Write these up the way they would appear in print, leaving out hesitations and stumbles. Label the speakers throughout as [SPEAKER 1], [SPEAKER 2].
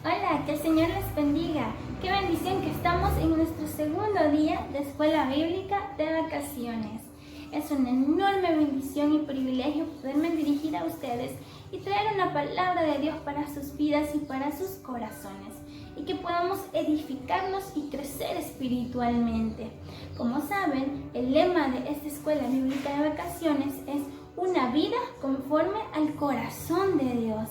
[SPEAKER 1] Hola, que el Señor les bendiga. Qué bendición que estamos en nuestro segundo día de escuela bíblica de vacaciones. Es una enorme bendición y privilegio poderme dirigir a ustedes y traer una palabra de Dios para sus vidas y para sus corazones, y que podamos edificarnos y crecer espiritualmente. Como saben, el lema de esta escuela bíblica de vacaciones es una vida conforme al corazón de Dios.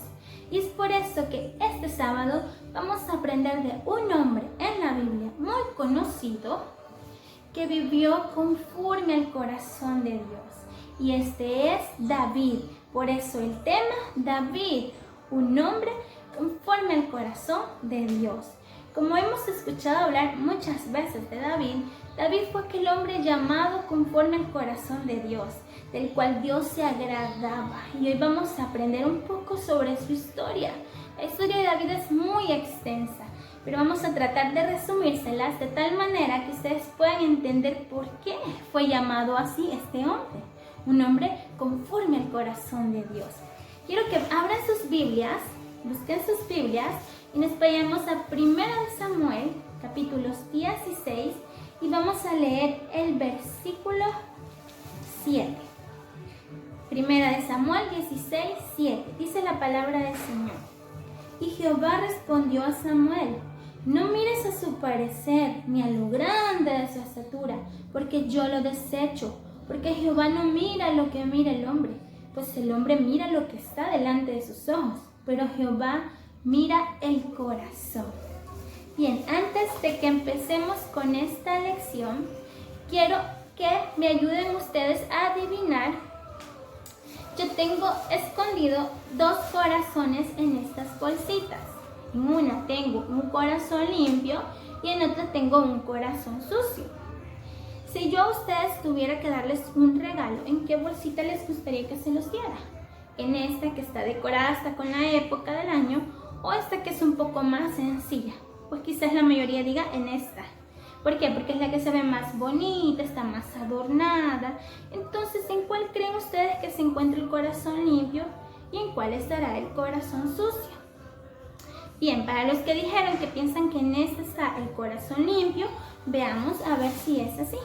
[SPEAKER 1] Y es por eso que este sábado vamos a aprender de un hombre en la Biblia muy conocido que vivió conforme al corazón de Dios. Y este es David. Por eso el tema, David, un hombre conforme al corazón de Dios. Como hemos escuchado hablar muchas veces de David, David fue aquel hombre llamado conforme al corazón de Dios, del cual Dios se agradaba. Y hoy vamos a aprender un poco sobre su historia. La historia de David es muy extensa, pero vamos a tratar de resumírselas de tal manera que ustedes puedan entender por qué fue llamado así este hombre, un hombre conforme al corazón de Dios. Quiero que abran sus Biblias, busquen sus Biblias y nos vayamos a 1 Samuel, capítulos 16, y vamos a leer el versículo 7. 1 Samuel 16, 7. Dice la palabra del Señor. Y Jehová respondió a Samuel: no mires a su parecer, ni a lo grande de su estatura, porque yo lo desecho. Porque Jehová no mira lo que mira el hombre, pues el hombre mira lo que está delante de sus ojos, pero Jehová mira el corazón. Bien, antes de que empecemos con esta lección, quiero que me ayuden ustedes a adivinar. Yo tengo escondido dos corazones en estas bolsitas. En una tengo un corazón limpio y en otra tengo un corazón sucio. Si yo a ustedes tuviera que darles un regalo, ¿en qué bolsita les gustaría que se los diera? ¿En esta que está decorada hasta con la época del año o esta que es un poco más sencilla? Pues quizás la mayoría diga en esta. ¿Por qué? Porque es la que se ve más bonita, está más adornada. Entonces, ¿en cuál creen ustedes que se encuentra el corazón limpio y en cuál estará el corazón sucio? Bien, para los que dijeron que piensan que en esta está el corazón limpio, veamos a ver si es así.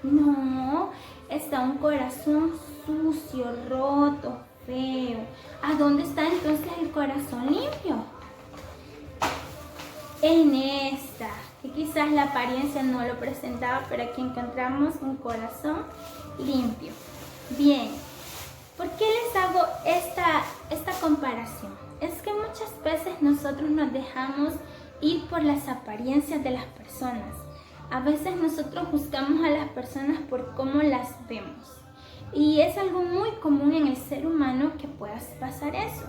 [SPEAKER 1] No, está un corazón sucio, roto, feo. ¿A dónde está entonces el corazón limpio? En esta, que quizás la apariencia no lo presentaba, pero aquí encontramos un corazón limpio. Bien, ¿por qué les hago esta comparación? Es que muchas veces nosotros nos dejamos ir por las apariencias de las personas. A veces nosotros juzgamos a las personas por cómo las vemos. Y es algo muy común en el ser humano que pueda pasar eso,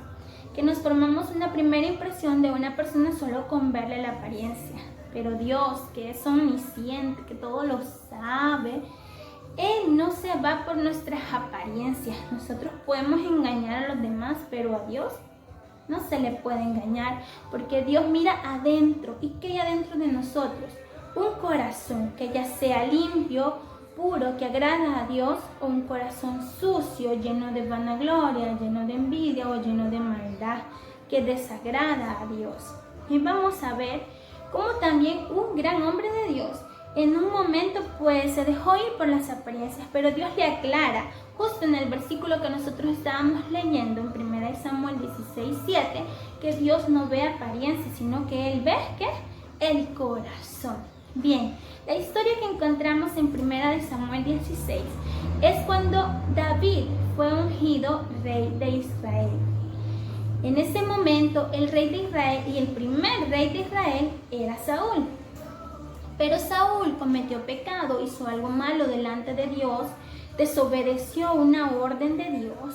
[SPEAKER 1] que nos formamos una primera impresión de una persona solo con verle la apariencia. Pero Dios, que es omnisciente, que todo lo sabe, Él no se va por nuestras apariencias. Nosotros podemos engañar a los demás, pero a Dios no se le puede engañar, porque Dios mira adentro. ¿Y qué hay adentro de nosotros? Un corazón que ya sea limpio, puro, que agrada a Dios, o un corazón sucio, lleno de vanagloria, lleno de envidia o lleno de maldad, que desagrada a Dios. Y vamos a ver cómo también un gran hombre de Dios en un momento pues se dejó ir por las apariencias, pero Dios le aclara justo en el versículo que nosotros estábamos leyendo en 1 Samuel 16, 7, que Dios no ve apariencias, sino que Él ve ¿qué? El corazón. Bien, la historia que encontramos en 1 Samuel 16 es cuando David fue ungido rey de Israel. En ese momento el rey de Israel y el primer rey de Israel era Saúl. Pero Saúl cometió pecado, hizo algo malo delante de Dios, desobedeció una orden de Dios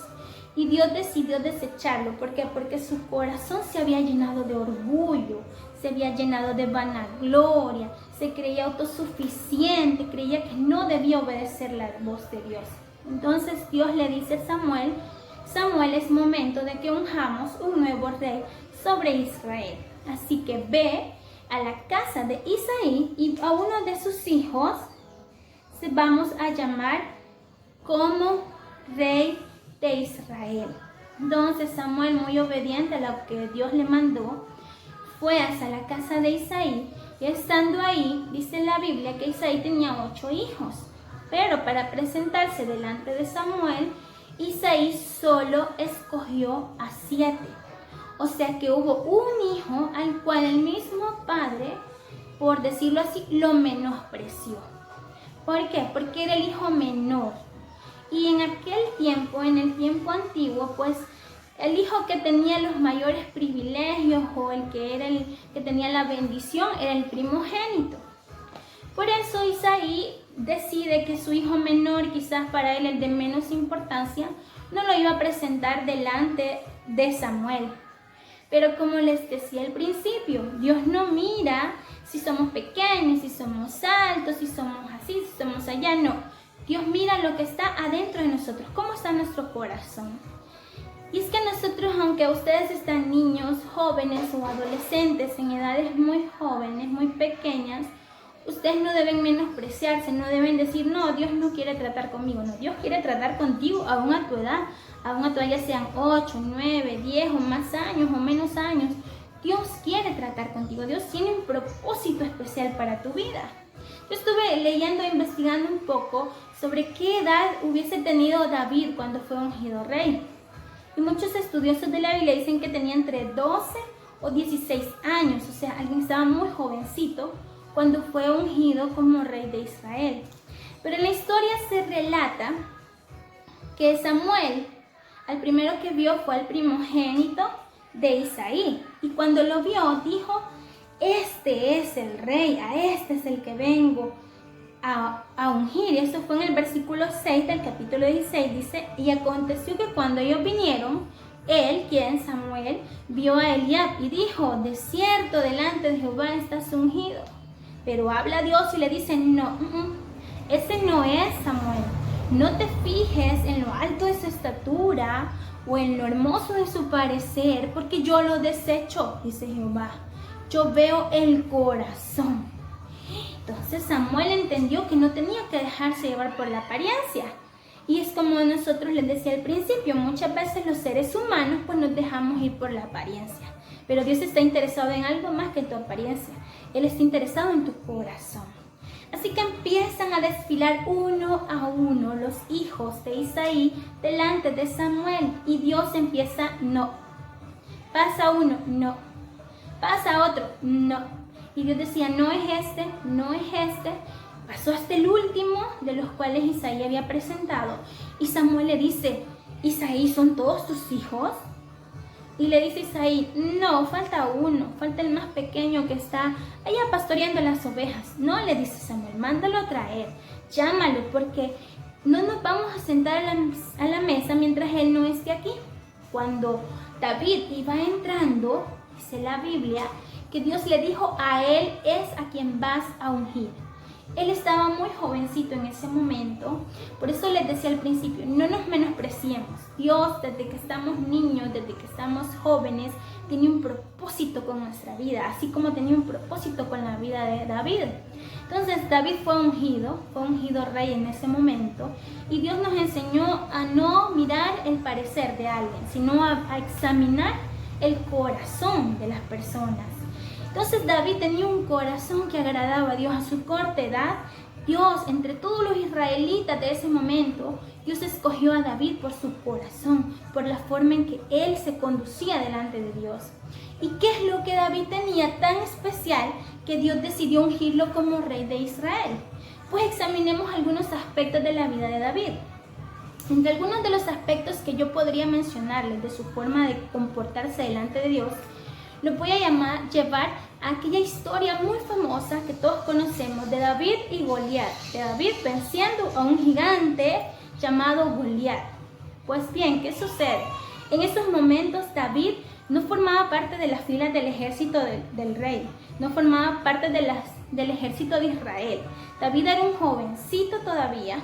[SPEAKER 1] y Dios decidió desecharlo. ¿Por qué? Porque su corazón se había llenado de orgullo, se había llenado de vanagloria, se creía autosuficiente, creía que no debía obedecer la voz de Dios. Entonces Dios le dice a Samuel: Samuel, es momento de que unjamos un nuevo rey sobre Israel. Así que ve a la casa de Isaí y a uno de sus hijos vamos a llamar como rey de Israel. Entonces Samuel, muy obediente a lo que Dios le mandó, fue hasta la casa de Isaí, y estando ahí, dice la Biblia que Isaí tenía 8 hijos, pero para presentarse delante de Samuel, Isaí solo escogió a 7. O sea que hubo un hijo al cual el mismo padre, por decirlo así, lo menospreció. ¿Por qué? Porque era el hijo menor. Y en aquel tiempo, en el tiempo antiguo, pues el hijo que tenía los mayores privilegios o el que tenía la bendición era el primogénito. Por eso Isaí decide que su hijo menor, quizás para él el de menos importancia, no lo iba a presentar delante de Samuel. Pero como les decía al principio, Dios no mira si somos pequeños, si somos altos, si somos así, si somos allá, no. Dios mira lo que está adentro de nosotros, cómo está nuestro corazón. Y es que nosotros, aunque ustedes están niños, jóvenes o adolescentes en edades muy jóvenes, muy pequeñas, ustedes no deben menospreciarse, no deben decir, no, Dios no quiere tratar conmigo. No, Dios quiere tratar contigo aún a tu edad, ya sean 8, 9, 10 o más años o menos años. Dios quiere tratar contigo, Dios tiene un propósito especial para tu vida. Yo estuve leyendo e investigando un poco sobre qué edad hubiese tenido David cuando fue ungido rey. Y muchos estudiosos de la Biblia dicen que tenía entre 12 o 16 años, o sea, alguien estaba muy jovencito cuando fue ungido como rey de Israel. Pero en la historia se relata que Samuel, al primero que vio fue al primogénito de Isaí. Y cuando lo vio, dijo, este es el rey, a este es el que vengo a ungir. Y eso fue en el versículo 6 del capítulo 16, dice, y aconteció que cuando ellos vinieron, él, quien Samuel, vio a Eliab y dijo, de cierto delante de Jehová estás ungido. Pero habla Dios y le dice, no, ese no es Samuel. No te fijes en lo alto de su estatura o en lo hermoso de su parecer, porque yo lo desecho, dice Jehová. Yo veo el corazón. Entonces Samuel entendió que no tenía que dejarse llevar por la apariencia. Y es como nosotros les decía al principio, muchas veces los seres humanos pues nos dejamos ir por la apariencia. Pero Dios está interesado en algo más que tu apariencia. Él está interesado en tu corazón. Así que empiezan a desfilar uno a uno los hijos de Isaí delante de Samuel. Y Dios empieza, no. Pasa uno, no. Pasa otro, no. Y Dios decía, no es este, no es este. Pasó hasta el último de los cuales Isaí había presentado. Y Samuel le dice, Isaí, ¿son todos tus hijos? Y le dice Isaí, no, falta uno, falta el más pequeño que está allá pastoreando las ovejas. No, le dice Samuel, mándalo a traer, llámalo, porque no nos vamos a sentar a la mesa mientras él no esté aquí. Cuando David iba entrando, dice la Biblia, que Dios le dijo, a él es a quien vas a ungir. Él estaba muy jovencito en ese momento, por eso les decía al principio, no nos menospreciemos. Dios, desde que estamos niños, desde que estamos jóvenes, tiene un propósito con nuestra vida, así como tenía un propósito con la vida de David. Entonces David fue ungido rey en ese momento, y Dios nos enseñó a no mirar el parecer de alguien, sino a examinar el corazón de las personas. Entonces David tenía un corazón que agradaba a Dios a su corta edad. Dios, entre todos los israelitas de ese momento, Dios escogió a David por su corazón, por la forma en que él se conducía delante de Dios. ¿Y qué es lo que David tenía tan especial que Dios decidió ungirlo como rey de Israel? Pues examinemos algunos aspectos de la vida de David. Entre algunos de los aspectos que yo podría mencionarles de su forma de comportarse delante de Dios, lo voy a llevar a aquella historia muy famosa que todos conocemos de David y Goliat, de David venciendo a un gigante llamado Goliat. Pues bien, ¿qué sucede? En esos momentos David no formaba parte de las filas del ejército del rey, no formaba parte del ejército de Israel. David era un jovencito todavía,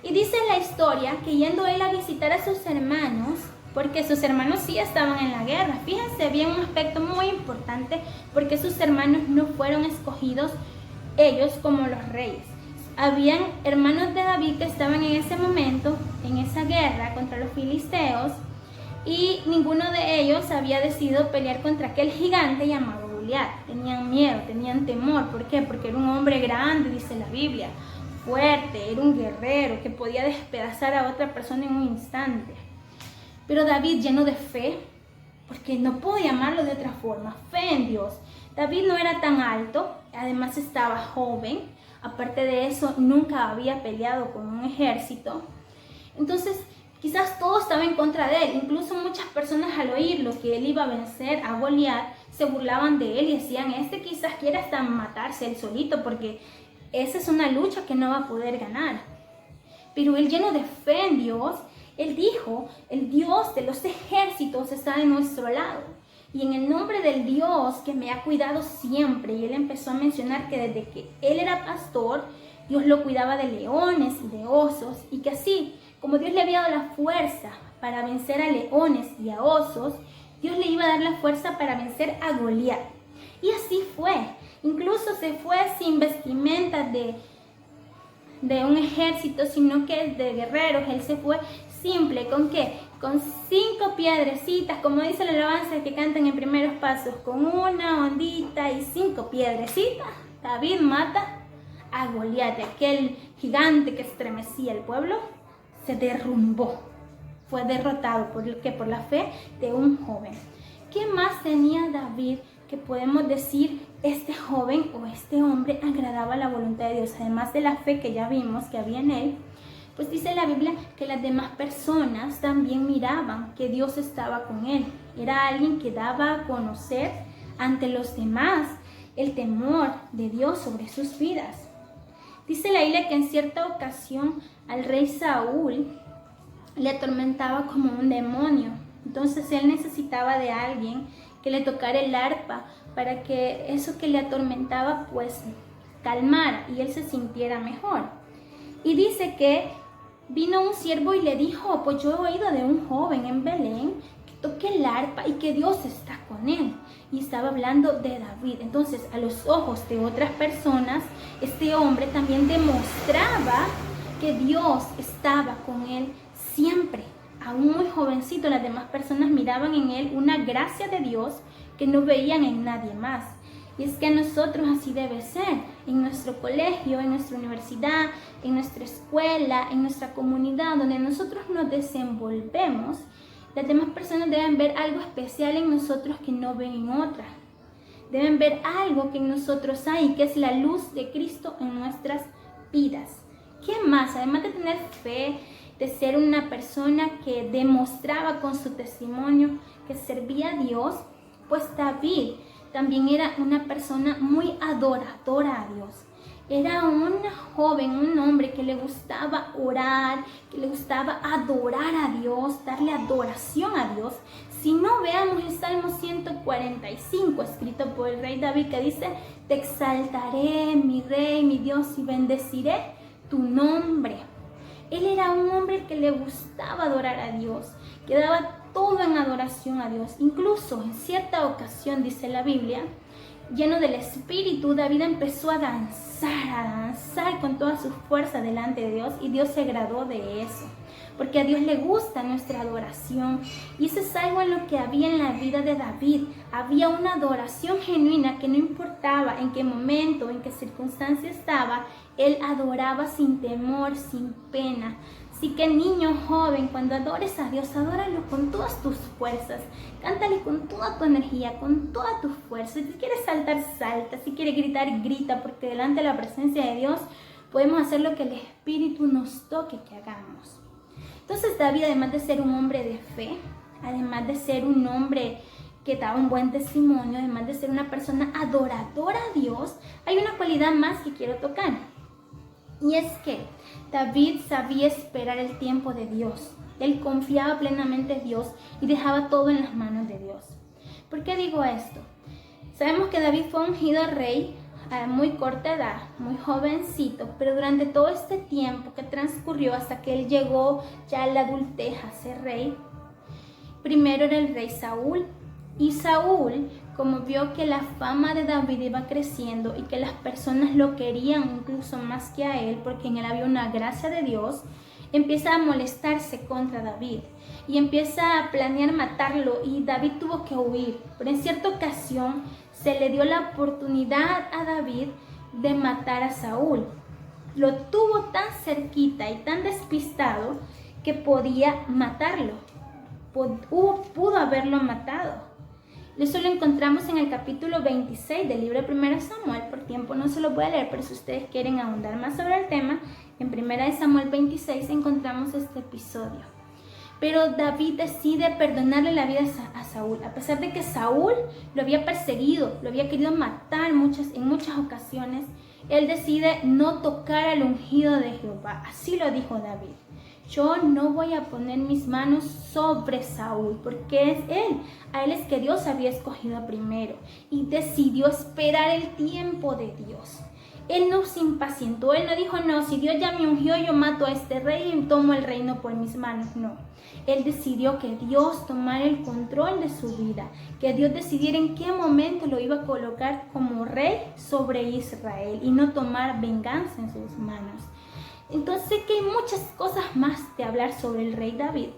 [SPEAKER 1] y dice la historia que yendo él a visitar a sus hermanos, porque sus hermanos sí estaban en la guerra. Fíjense bien un aspecto muy importante, porque sus hermanos no fueron escogidos ellos como los reyes. Habían hermanos de David que estaban en ese momento, en esa guerra contra los filisteos, y ninguno de ellos había decidido pelear contra aquel gigante llamado Goliat. Tenían miedo, tenían temor. ¿Por qué? Porque era un hombre grande, dice la Biblia, fuerte, era un guerrero que podía despedazar a otra persona en un instante. Pero David, lleno de fe, porque no puedo llamarlo de otra forma, fe en Dios. David no era tan alto, además estaba joven, aparte de eso nunca había peleado con un ejército. Entonces quizás todo estaba en contra de él, incluso muchas personas al oír lo que él iba a vencer a Goliat se burlaban de él y decían, quizás quiere hasta matarse él solito porque esa es una lucha que no va a poder ganar. Pero él, lleno de fe en Dios, él dijo, el Dios de los ejércitos está de nuestro lado. Y en el nombre del Dios que me ha cuidado siempre, y él empezó a mencionar que desde que él era pastor, Dios lo cuidaba de leones y de osos, y que así, como Dios le había dado la fuerza para vencer a leones y a osos, Dios le iba a dar la fuerza para vencer a Goliat. Y así fue. Incluso se fue sin vestimentas de un ejército, sino que de guerreros. Él se fue simple. ¿Con qué? Con 5 piedrecitas, como dice la alabanza que cantan en primeros pasos, con una ondita y 5 piedrecitas. David mata a Goliat, aquel gigante que estremecía el pueblo, se derrumbó. Fue derrotado por la fe de un joven. ¿Qué más tenía David que podemos decir este joven o este hombre agradaba la voluntad de Dios? Además de la fe que ya vimos que había en él, pues dice la Biblia que las demás personas también miraban que Dios estaba con él. Era alguien que daba a conocer ante los demás el temor de Dios sobre sus vidas. Dice la Biblia que en cierta ocasión al rey Saúl le atormentaba como un demonio. Entonces él necesitaba de alguien que le tocara el arpa para que eso que le atormentaba pues calmara y él se sintiera mejor. Y dice que vino un siervo y le dijo, pues yo he oído de un joven en Belén que toque el arpa y que Dios está con él. Y estaba hablando de David. Entonces a los ojos de otras personas, este hombre también demostraba que Dios estaba con él siempre. Aún muy jovencito, las demás personas miraban en él una gracia de Dios que no veían en nadie más. Y es que a nosotros así debe ser, en nuestro colegio, en nuestra universidad, en nuestra escuela, en nuestra comunidad, donde nosotros nos desenvolvemos, las demás personas deben ver algo especial en nosotros que no ven en otras. Deben ver algo que en nosotros hay, que es la luz de Cristo en nuestras vidas. ¿Qué más? Además de tener fe, de ser una persona que demostraba con su testimonio que servía a Dios, pues David también era una persona muy adoradora a Dios. Era un joven, un hombre que le gustaba orar, que le gustaba adorar a Dios, darle adoración a Dios. Si no, veamos el Salmo 145, escrito por el rey David, que dice, te exaltaré, mi rey, mi Dios, y bendeciré tu nombre. Él era un hombre que le gustaba adorar a Dios, que daba todo en adoración a Dios. Incluso en cierta ocasión, dice la Biblia, lleno del Espíritu, David empezó a danzar con toda su fuerza delante de Dios, y Dios se agradó de eso, porque a Dios le gusta nuestra adoración. Y eso es algo en lo que había en la vida de David. Había una adoración genuina que no importaba en qué momento, en qué circunstancia estaba, él adoraba sin temor, sin pena. Así que niño, joven, cuando adores a Dios, adóralo con todas tus fuerzas. Cántale con toda tu energía, con toda tu fuerza. Si quieres saltar, salta. Si quieres gritar, grita, porque delante de la presencia de Dios podemos hacer lo que el Espíritu nos toque que hagamos. Entonces David, además de ser un hombre de fe, además de ser un hombre que daba un buen testimonio, además de ser una persona adoradora a Dios, hay una cualidad más que quiero tocar. Y es que David sabía esperar el tiempo de Dios. Él confiaba plenamente en Dios y dejaba todo en las manos de Dios. ¿Por qué digo esto? Sabemos que David fue ungido rey a muy corta edad, muy jovencito, pero durante todo este tiempo que transcurrió hasta que él llegó ya a la adultez a ser rey, primero era el rey Saúl. Y Saúl, como vio que la fama de David iba creciendo y que las personas lo querían incluso más que a él, porque en él había una gracia de Dios, empieza a molestarse contra David y empieza a planear matarlo, y David tuvo que huir. Pero en cierta ocasión se le dio la oportunidad a David de matar a Saúl. Lo tuvo tan cerquita y tan despistado que podía matarlo. Pudo haberlo matado. Eso lo encontramos en el capítulo 26 del libro de 1 Samuel. Por tiempo no se lo voy a leer, pero si ustedes quieren ahondar más sobre el tema, en 1 Samuel 26 encontramos este episodio. Pero David decide perdonarle la vida a Saúl, a pesar de que Saúl lo había perseguido, lo había querido matar en muchas ocasiones. Él decide no tocar al ungido de Jehová. Así lo dijo David. Yo no voy a poner mis manos sobre Saúl, porque es él. A él es que Dios había escogido primero, y decidió esperar el tiempo de Dios. Él no se impacientó, él no dijo, no, si Dios ya me ungió, yo mato a este rey y tomo el reino por mis manos. No, él decidió que Dios tomara el control de su vida, que Dios decidiera en qué momento lo iba a colocar como rey sobre Israel y no tomar venganza en sus manos. Entonces sé que hay muchas cosas más de hablar sobre el rey David.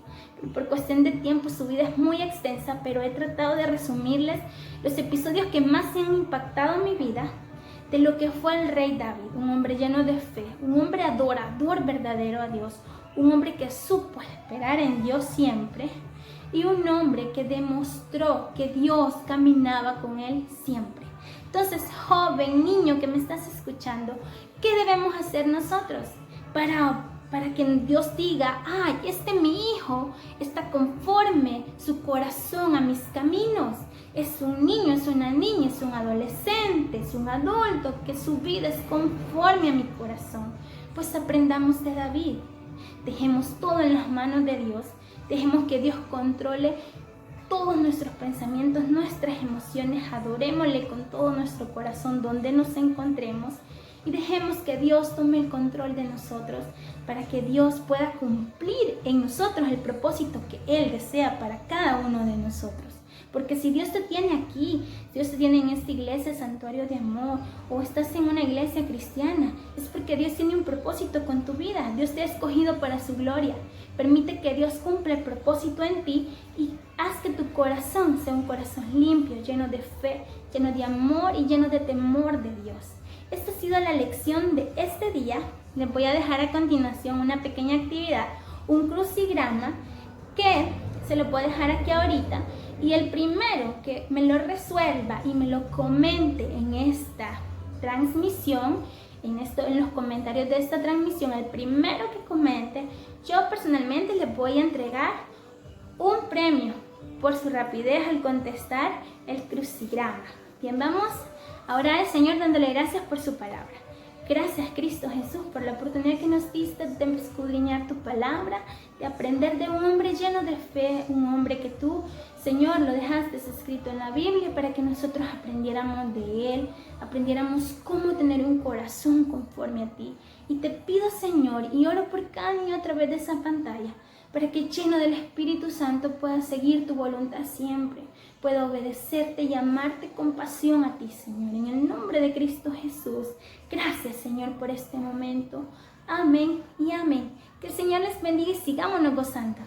[SPEAKER 1] Por cuestión de tiempo su vida es muy extensa, pero he tratado de resumirles los episodios que más han impactado mi vida de lo que fue el rey David, un hombre lleno de fe, un hombre adorador verdadero a Dios, un hombre que supo esperar en Dios siempre, y un hombre que demostró que Dios caminaba con él siempre. Entonces, joven, niño que me estás escuchando, ¿qué debemos hacer nosotros para que Dios diga, ay, mi hijo está conforme su corazón a mis caminos? Es un niño, es una niña, es un adolescente, es un adulto, que su vida es conforme a mi corazón. Pues aprendamos de David. Dejemos todo en las manos de Dios. Dejemos que Dios controle todos nuestros pensamientos, nuestras emociones. Adorémosle con todo nuestro corazón donde nos encontremos. Y dejemos que Dios tome el control de nosotros, para que Dios pueda cumplir en nosotros el propósito que Él desea para cada uno de nosotros. Porque si Dios te tiene aquí, si Dios te tiene en esta iglesia, Santuario de Amor, o estás en una iglesia cristiana, es porque Dios tiene un propósito con tu vida. Dios te ha escogido para su gloria. Permite que Dios cumpla el propósito en ti y haz que tu corazón sea un corazón limpio, lleno de fe, lleno de amor y lleno de temor de Dios. Esta ha sido la lección de este día. Les voy a dejar a continuación una pequeña actividad, un crucigrama, que se lo puedo dejar aquí ahorita. Y el primero que me lo resuelva y me lo comente en esta transmisión, en los comentarios de esta transmisión, el primero que comente, yo personalmente le voy a entregar un premio por su rapidez al contestar el crucigrama. Bien, vamos a orar al Señor dándole gracias por su palabra. Gracias, Cristo Jesús, por la oportunidad que nos diste de escudriñar tu palabra, de aprender de un hombre lleno de fe, un hombre que tú, Señor, lo dejaste escrito en la Biblia para que nosotros aprendiéramos de él, aprendiéramos cómo tener un corazón conforme a ti. Y te pido, Señor, y oro por cada niño a través de esa pantalla, para que lleno del Espíritu Santo pueda seguir tu voluntad siempre, pueda obedecerte y amarte con pasión a ti, Señor. En el nombre de Cristo Jesús, gracias, Señor, por este momento. Amén y amén. Que el Señor les bendiga y sigámonos gozando.